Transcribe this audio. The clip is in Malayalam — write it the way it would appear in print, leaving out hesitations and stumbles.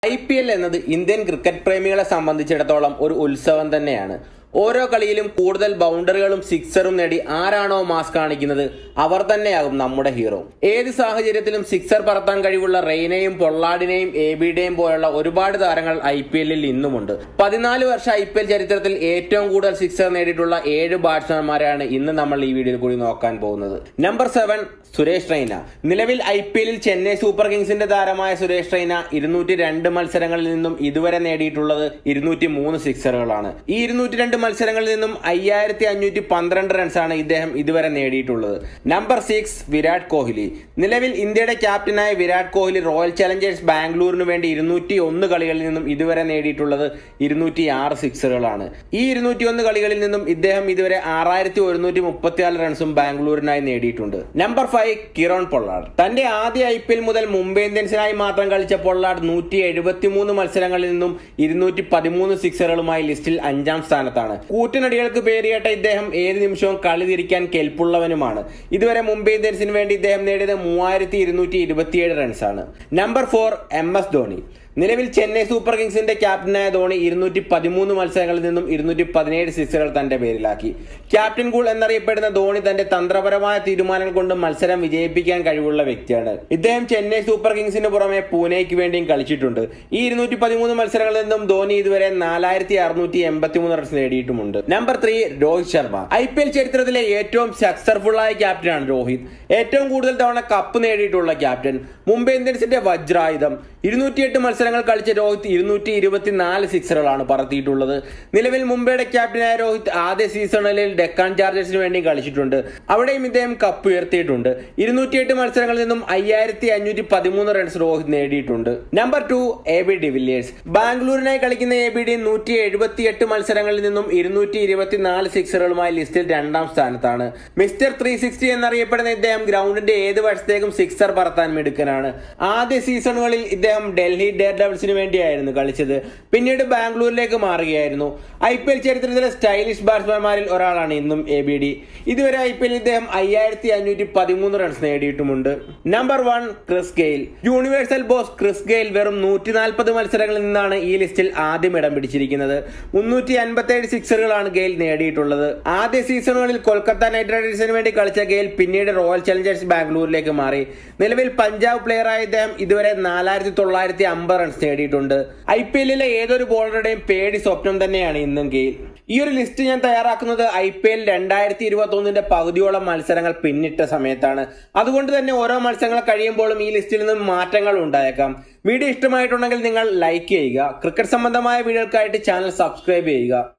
IPL എന്നത് ഇന്ത്യൻ ക്രിക്കറ്റ് പ്രേമികളെ സംബന്ധിച്ചിടത്തോളം ഒരു ഉത്സവം തന്നെയാണ്. ഓരോ കളിയിലും കൂടുതൽ ബൗണ്ടറികളും സിക്സറും നേടി ആരാണോ മാസ് കാണിക്കുന്നത് അവർ തന്നെയാകും നമ്മുടെ ഹീറോ. ഏത് സാഹചര്യത്തിലും സിക്സർ പറത്താൻ കഴിവുള്ള റെയ്നയും പൊള്ളാർഡിനെയും എബിയുടെയും പോലുള്ള ഒരുപാട് താരങ്ങൾ IPL-ൽ ഇന്നുമുണ്ട്. 14 വർഷ IPL ചരിത്രത്തിൽ ഏറ്റവും കൂടുതൽ സിക്സർ നേടിയിട്ടുള്ള 7 ബാറ്റ്സ്മാൻമാരെയാണ് ഇന്ന് നമ്മൾ ഈ വീഡിയോയിൽ കൂടി നോക്കാൻ പോകുന്നത്. നമ്പർ 7 സുരേഷ് റെയ്ന. നിലവിൽ IPL-ൽ ചെന്നൈ സൂപ്പർ കിങ്സിന്റെ താരമായ സുരേഷ് റെയ്ന 202 മത്സരങ്ങളിൽ നിന്നും ഇതുവരെ നേടിയിട്ടുള്ളത് 203 സിക്സറുകളാണ്. ഈ 202 മത്സരങ്ങളിൽ നിന്നും 5512 റൺസാണ് ഇദ്ദേഹം ഇതുവരെ നേടിയിട്ടുള്ളത്. നമ്പർ 6 വിരാട് കോഹ്ലി. നിലവിൽ ഇന്ത്യയുടെ ക്യാപ്റ്റനായ വിരാട് കോഹ്ലി റോയൽ ചലഞ്ചേഴ്സ് ബാംഗ്ലൂരിന് വേണ്ടി 201 കളികളിൽ നിന്നും ഇതുവരെ നേടിയിട്ടുള്ളത് 206 സിക്സറുകളാണ്. ഈ 201 കളികളിൽ നിന്നും ഇദ്ദേഹം ഇതുവരെ 6134 റൺസും ബാംഗ്ലൂരിനായി നേടിയിട്ടുണ്ട്. Number 5 Kieron Pollard. തന്റെ ആദ്യ IPL മുതൽ മുംബൈ ഇന്ത്യൻസിനായി മാത്രം കളിച്ച പൊള്ളാർഡ് 173 മത്സരങ്ങളിൽ നിന്നും 213 സിക്സറുകളുമായി ലിസ്റ്റിൽ 5ാം സ്ഥാനത്താണ്. കൂറ്റിനടികൾക്ക് പേരിയേട്ട ഇദ്ദേഹം ഏത് നിമിഷവും കളി തിരിക്കാൻ കെൽപ്പുള്ളവനുമാണ്. ഇതുവരെ മുംബൈ ഇന്ത്യൻസിന് വേണ്ടി ഇദ്ദേഹം നേടിയത് 3227 റൺസാണ്. Number 4 MS Dhoni. നിലവിൽ ചെന്നൈ സൂപ്പർ കിങ്സിന്റെ ക്യാപ്റ്റനായ ധോണി 213 മത്സരങ്ങളിൽ നിന്നും 217 സിക്സറുകൾ തന്റെ പേരിലാക്കി. ക്യാപ്റ്റൻ കൂൾ എന്നറിയപ്പെടുന്ന ധോണി തന്റെ തന്ത്രപരമായ തീരുമാനങ്ങൾ കൊണ്ട് മത്സരം വിജയിപ്പിക്കാൻ കഴിവുള്ള വ്യക്തിയാണ്. ഇദ്ദേഹം ചെന്നൈ സൂപ്പർ കിങ്സിന് പുറമെ പൂനെയ്ക്ക് വേണ്ടിയും കളിച്ചിട്ടുണ്ട്. ഈ 213 മത്സരങ്ങളിൽ നിന്നും ധോണി ഇതുവരെ 4683 റൺസ് നേടിയിട്ടുമുണ്ട്. നമ്പർ 3 രോഹിത് ശർമ്മ. IPL ചരിത്രത്തിലെ ഏറ്റവും സക്സസ്ഫുൾ ആയ ക്യാപ്റ്റനാണ് രോഹിത്. ഏറ്റവും കൂടുതൽ തവണ കപ്പ് നേടിയിട്ടുള്ള ക്യാപ്റ്റൻ. മുംബൈ ഇന്ത്യൻസിന്റെ വജ്രായുധം. 208 മത്സരങ്ങൾ കളിച്ച രോഹിത് 224 സിക്സറുകളാണ് പറത്തിയിട്ടുള്ളത്. നിലവിൽ മുംബൈയുടെ ക്യാപ്റ്റനായ രോഹിത് ആദ്യ സീസണിൽ ഡെക്കാൻ ചാർജേഴ്സിന് വേണ്ടി കളിച്ചിട്ടുണ്ട്. അവിടെയും ഇദ്ദേഹം കപ്പ് ഉയർത്തിയിട്ടുണ്ട്. 208 മത്സരങ്ങളിൽ നിന്നും 5513 റൺസ് രോഹിത് നേടിയിട്ടുണ്ട്. Number 2 AB de Villiers. ബാംഗ്ലൂരിനായി കളിക്കുന്ന ABD 178 മത്സരങ്ങളിൽ നിന്നും 224 സിക്സറുകളുമായി ലിസ്റ്റിൽ 2ാം സ്ഥാനത്താണ്. മിസ്റ്റർ 360 എന്നറിയപ്പെടുന്ന ഇദ്ദേഹം ഗ്രൗണ്ടിന്റെ ഏത് വശത്തേക്കും സിക്സർ പറത്താൻ മിടുക്കനാണ്. ആദ്യ സീസണുകളിൽ ഇദ്ദേഹം ഡൽഹി ഡെയർഡെവിൾസിന് വേണ്ടിയായിരുന്നു കളിച്ചത്. പിന്നീട് ബാംഗ്ലൂരിലേക്ക് മാറുകയായിരുന്നു. IPL ചരിത്രത്തിലെ സ്റ്റൈലിഷ് ബാറ്റ്സ്മാൻമാരിൽ ഒരാളാണ് ഇന്നും ABD. ഇതുവരെ IPL ഇദ്ദേഹം 5513 റൺസ് നേടിയിട്ടുമുണ്ട്. Number 1 Chris Gayle. Universal boss Chris Gayle വെറും 140 മത്സരങ്ങളിൽ നിന്നാണ് ഈ ലിസ്റ്റിൽ ആദ്യം ഇടം പിടിച്ചിരിക്കുന്നത്. 357 സിക്സറുകളാണ് ഗെയിൽ നേടിയിട്ടുള്ളത്. ആദ്യ സീസണുകളിൽ കൊൽക്കത്ത നൈറ്റ് റൈഡേഴ്സിന് വേണ്ടി കളിച്ച ഗെയിൽ പിന്നീട് റോയൽ ചലഞ്ചേഴ്സ് ബാംഗ്ലൂരിലേക്ക് മാറി. നിലവിൽ പഞ്ചാബ് പ്ലെയറായ ഇദ്ദേഹം ഇതുവരെ 4950 റൺസ് നേടിയിട്ടുണ്ട്. IPL-ലെ ഏതൊരു ബോളറുടെയും പേടി സ്വപ്നം തന്നെയാണ് ഇന്നും ഗെയിൽ. ഈ ഒരു ലിസ്റ്റ് ഞാൻ തയ്യാറാക്കുന്നത് IPL 2021 പകുതിയോളം മത്സരങ്ങൾ പിന്നിട്ട സമയത്താണ്. അതുകൊണ്ട് തന്നെ ഓരോ മത്സരങ്ങൾ കഴിയുമ്പോഴും ഈ ലിസ്റ്റിൽ നിന്നും മാറ്റങ്ങൾ ഉണ്ടായേക്കാം. വീഡിയോ ഇഷ്ടമായിട്ടുണ്ടെങ്കിൽ നിങ്ങൾ ലൈക്ക് ചെയ്യുക. ക്രിക്കറ്റ് സംബന്ധമായ വീഡിയോകൾക്കായിട്ട് ചാനൽ സബ്സ്ക്രൈബ് ചെയ്യുക.